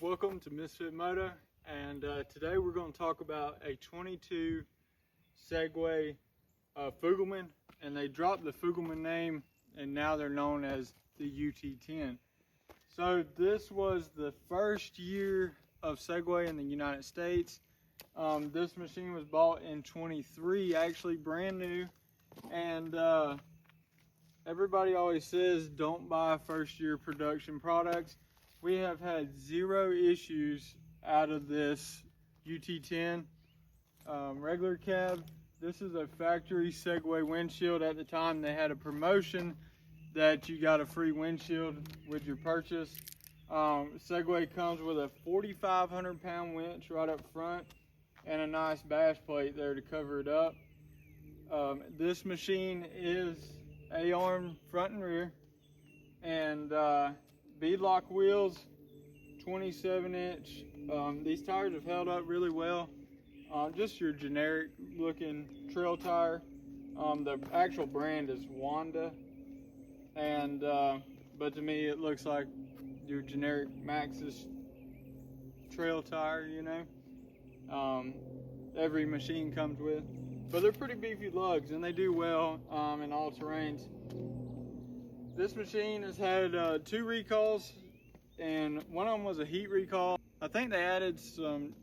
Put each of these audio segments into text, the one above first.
Welcome to Misfit Moto, and today we're going to talk about a 22 Segway Fugleman, and they dropped the Fugleman name and now they're known as the UT10. So this was the first year of Segway in the United States. This machine was bought in 23, actually brand new, and everybody always says don't buy first year production products. We have had zero issues out of this UT10 regular cab. This is a factory Segway windshield. At the time they had a promotion that you got a free windshield with your purchase. Segway comes with a 4,500 pound winch right up front and a nice bash plate there to cover it up. This machine is A-arm front and rear, and beadlock wheels, 27-inch. These tires have held up really well. Just your generic looking trail tire. The actual brand is Wanda, and but to me it looks like your generic Maxxis trail tire, you know. Every machine comes with, but they're pretty beefy lugs and they do well in all terrains. This machine has had 2 recalls, and one of them was a heat recall. I think they added some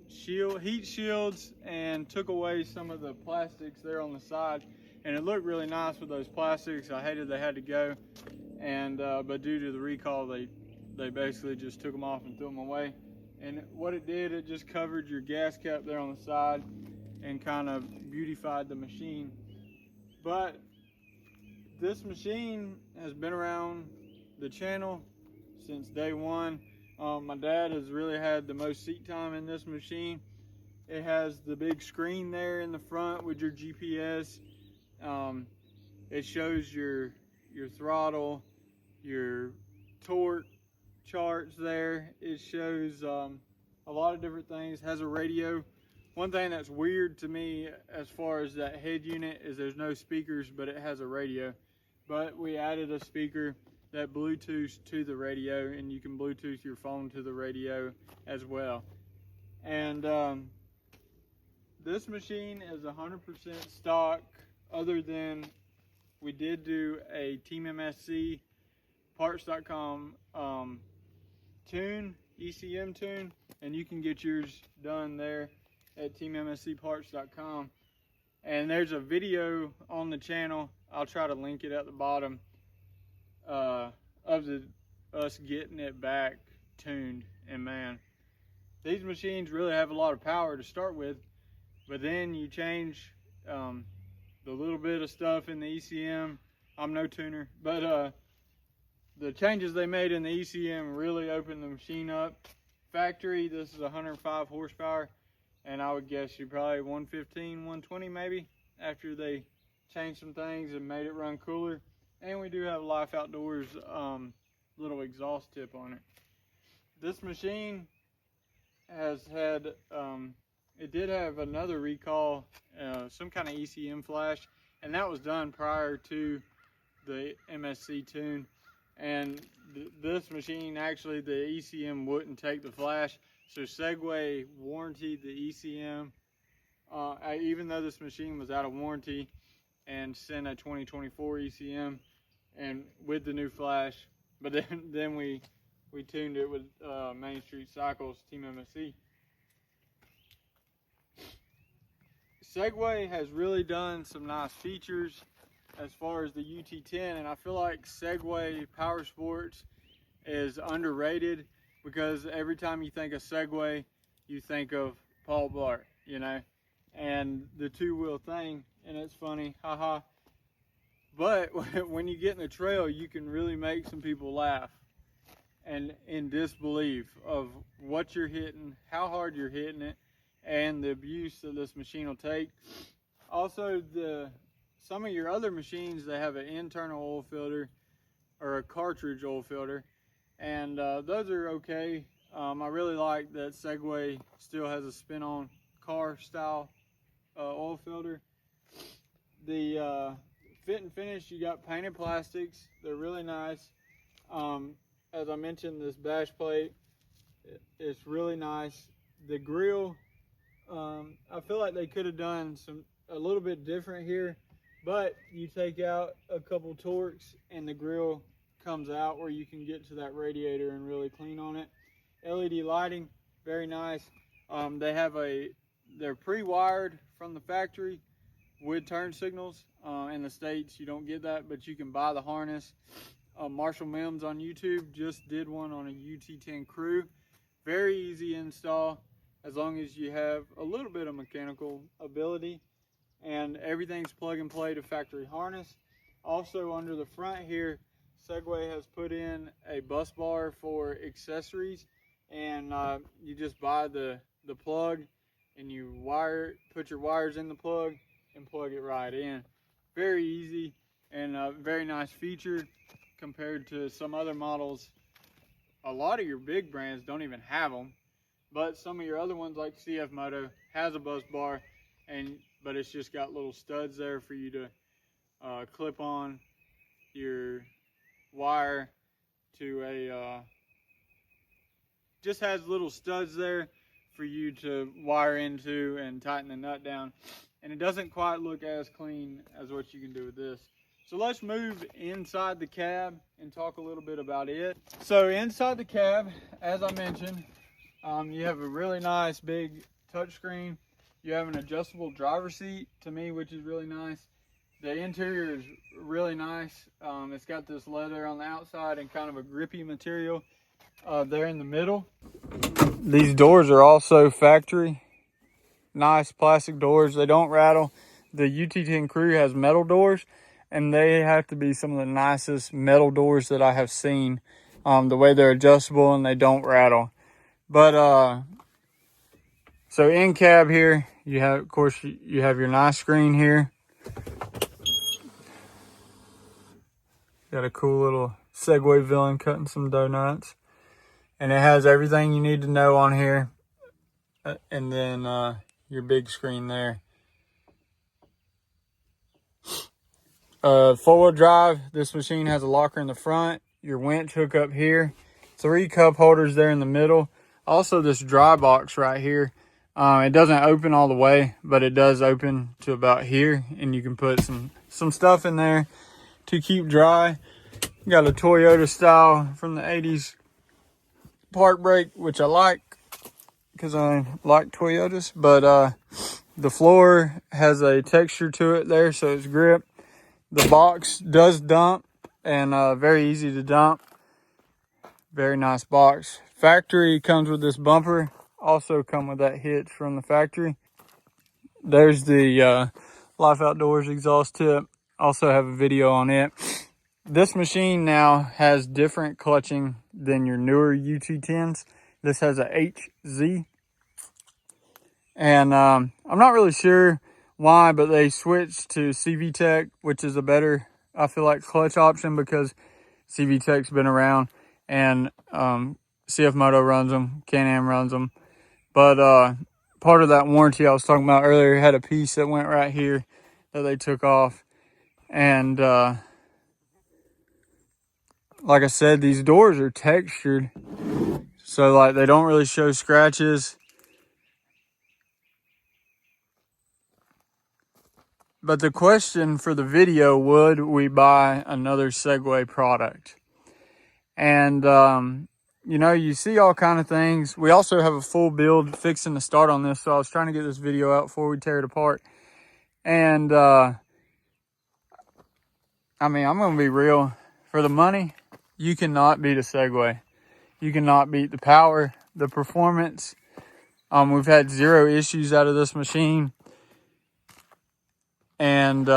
heat shields and took away some of the plastics there on the side, and it looked really nice with those plastics. I hated they had to go, and but due to the recall they basically just took them off and threw them away. And what it did, it just covered your gas cap there on the side and kind of beautified the machine. But this machine has been around the channel since day one. My dad has really had the most seat time in this machine. It has the big screen there in the front with your GPS. It shows your throttle, your torque charts there. It shows a lot of different things. It has a radio. One thing that's weird to me as far as that head unit is there's no speakers, but it has a radio. But we added a speaker that Bluetooths to the radio, and you can Bluetooth your phone to the radio as well. And this machine is 100% stock, other than we did do a Team MSC parts.com tune, ECM tune, and you can get yours done there at teammscparts.com. And there's a video on the channel, I'll try to link it at the bottom, of us getting it back tuned. And man, these machines really have a lot of power to start with, but then you change the little bit of stuff in the ECM. I'm no tuner, but the changes they made in the ECM really opened the machine up. Factory, this is 105 horsepower, and I would guess you probably 115, 120 maybe, after they changed some things and made it run cooler. And we do have a Life Outdoors little exhaust tip on it. This machine has had, it did have another recall, some kind of ECM flash, and that was done prior to the MSC tune. And this machine, actually the ECM wouldn't take the flash, so Segway warranted the ECM, even though this machine was out of warranty, and sent a 2024 ECM and with the new flash. But then we tuned it with Main Street Cycles Team MSC. Segway has really done some nice features as far as the UT10, and I feel like Segway Power Sports is underrated, because every time you think of Segway, you think of Paul Blart, you know, and the 2-wheel thing, and it's funny, haha. But when you get in the trail, you can really make some people laugh and in disbelief of what you're hitting, how hard you're hitting it, and the abuse that this machine will take. Also, some of your other machines, they have an internal oil filter or a cartridge oil filter, and those are okay. I really like that Segway still has a spin-on car style oil filter. The fit and finish, you got painted plastics. They're really nice. As I mentioned, this bash plate It's really nice. The grill, I feel like they could have done a little bit different here, but you take out a couple Torx and the grill comes out where you can get to that radiator and really clean on it. LED lighting, very nice. They're pre-wired from the factory with turn signals. In the States, you don't get that, but you can buy the harness. Marshall Mims on YouTube just did one on a UT10 Crew. Very easy install as long as you have a little bit of mechanical ability, and everything's plug and play to factory harness. Also under the front here, Segway has put in a bus bar for accessories, and you just buy the plug and you put your wires in the plug and plug it right in. Very easy and a very nice feature compared to some other models. A lot of your big brands don't even have them, but some of your other ones like CF Moto has a bus bar, but it's just got little studs there for you to clip on your wire to just has little studs there for you to wire into and tighten the nut down, and it doesn't quite look as clean as what you can do with this. So let's move inside the cab and talk a little bit about it. So inside the cab, as I mentioned, you have a really nice big touchscreen. You have an adjustable driver's seat, to me, which is really nice. The interior is really nice. It's got this leather on the outside and kind of a grippy material there in the middle. These doors are also factory. Nice plastic doors. They don't rattle. The UT10 Crew has metal doors, and they have to be some of the nicest metal doors that I have seen. The way they're adjustable and they don't rattle. But so in cab here, you have, of course, you have your nice screen here. Got a cool little Segway villain cutting some donuts, and it has everything you need to know on here. And then your big screen there. Four-wheel drive. This machine has a locker in the front. Your winch hook up here. 3 cup holders there in the middle. Also this dry box right here. It doesn't open all the way, but it does open to about here, and you can put some stuff in there to keep dry. You got a Toyota style from the 80s park brake, which I like because I like Toyotas, but the floor has a texture to it there, so it's grip. The box does dump, and very easy to dump. Very nice box. Factory comes with this bumper. Also come with that hitch from the factory. There's the Life Outdoors exhaust tip. Also have a video on it. This machine now has different clutching than your newer UT10s. This has a HZ. And I'm not really sure why, but they switched to CV Tech, which is a better, I feel like, clutch option because CV Tech's been around, and CF Moto runs them, Can-Am runs them. But part of that warranty I was talking about earlier had a piece that went right here that they took off. And like I said, these doors are textured, so like they don't really show scratches. But the question for the video, would we buy another Segway product? And you know, you see all kind of things. We also have a full build fixing to start on this, so I was trying to get this video out before we tear it apart. And I mean, I'm gonna be real. For the money, you cannot beat a Segway. You cannot beat the power, the performance. We've had 0 issues out of this machine. And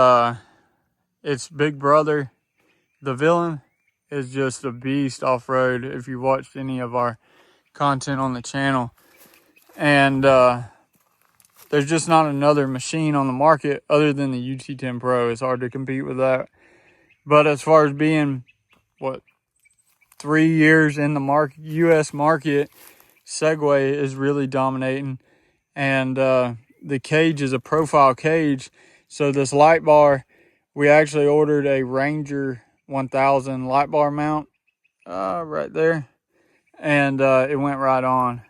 it's Big Brother. The villain is just a beast off-road if you watched any of our content on the channel. And there's just not another machine on the market other than the UT10 Pro. It's hard to compete with that. But as far as being, 3 years in the US market, Segway is really dominating. And the cage is a profile cage. So this light bar, we actually ordered a Ranger 1000 light bar mount right there. and it went right on.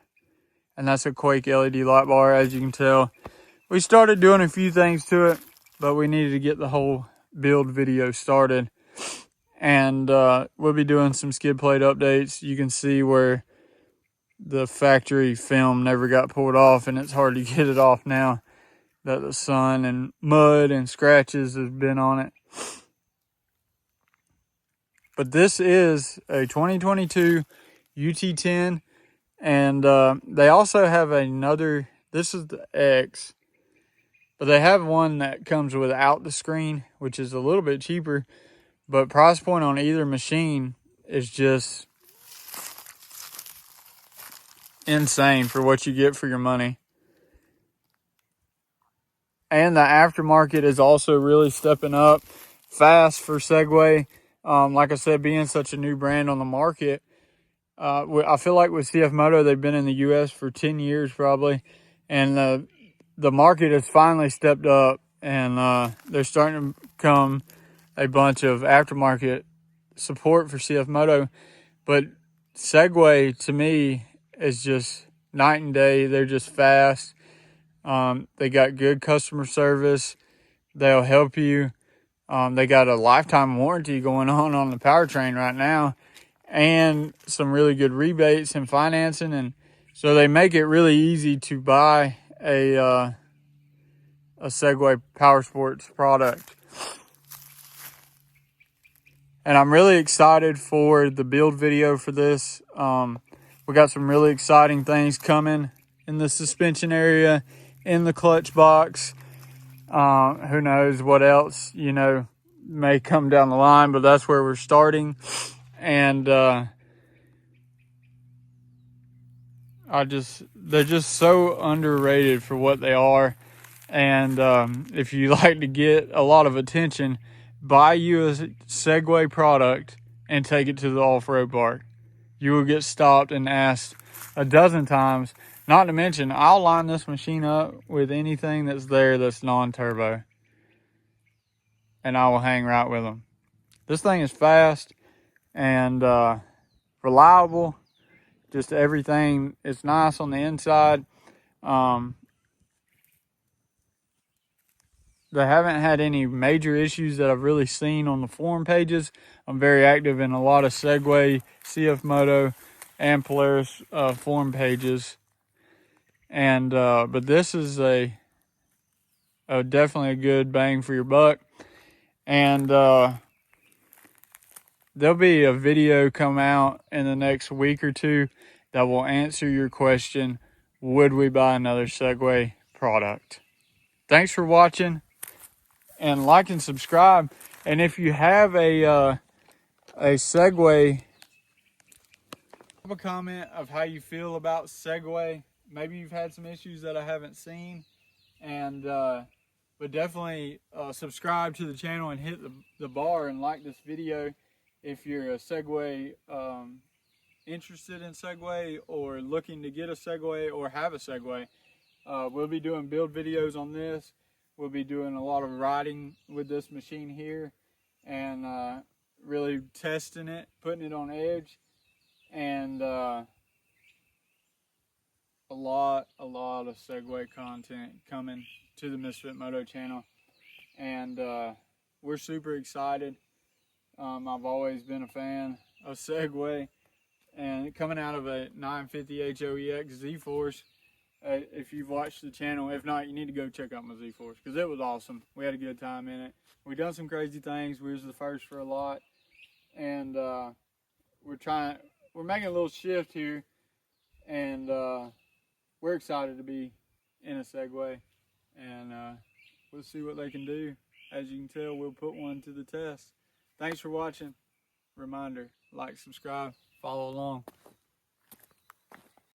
And that's a Quake LED light bar, as you can tell. We started doing a few things to it, but we needed to get the whole build video started. And we'll be doing some skid plate updates. You can see where the factory film never got pulled off, and it's hard to get it off now that the sun and mud and scratches has been on it. But this is a 2022 UT10, and they also have another, this is the X, but they have one that comes without the screen, which is a little bit cheaper, but price point on either machine is just insane for what you get for your money. And the aftermarket is also really stepping up fast for Segway. Like I said, being such a new brand on the market, I feel like with CF Moto, they've been in the U.S. for 10 years probably, and the market has finally stepped up, and there's starting to come a bunch of aftermarket support for CF Moto. But Segway, to me, is just night and day. They're just fast. They got good customer service. They'll help you. They got a lifetime warranty going on the powertrain right now, and some really good rebates and financing. And so they make it really easy to buy a Segway Power Sports product. And I'm really excited for the build video for this. We got some really exciting things coming in the suspension area, in the clutch box. Who knows what else, may come down the line, but that's where we're starting. And they're just so underrated for what they are. And if you like to get a lot of attention, buy you a Segway product and take it to the off-road park. You will get stopped and asked a dozen times. Not to mention, I'll line this machine up with anything that's there that's non-turbo, and I will hang right with them. This thing is fast and reliable. Just everything is nice on the inside. They haven't had any major issues that I've really seen on the forum pages. I'm very active in a lot of Segway, CF Moto, and Polaris forum pages. And but this is definitely a good bang for your buck. And there'll be a video come out in the next week or two that will answer your question, would we buy another Segway product? Thanks for watching, and like and subscribe. And if you have a Segway, have a comment of how you feel about Segway. Maybe you've had some issues that I haven't seen, and but definitely subscribe to the channel and hit the bar and like this video if you're a Segway, interested in Segway, or looking to get a Segway, or have a Segway. We'll be doing build videos on this. We'll be doing a lot of riding with this machine here, and really testing it, putting it on edge, and a lot of Segway content coming to the Misfit Moto channel. And we're super excited. I've always been a fan of Segway, and coming out of a 950 HOEX Z-Force. If you've watched the channel, if not, you need to go check out my Z-Force, because it was awesome. We had a good time in it. We done some crazy things. We was the first for a lot, and we're making a little shift here, and we're excited to be in a Segway, and we'll see what they can do. As you can tell, we'll put one to the test. Thanks for watching. Reminder, like, subscribe, follow along.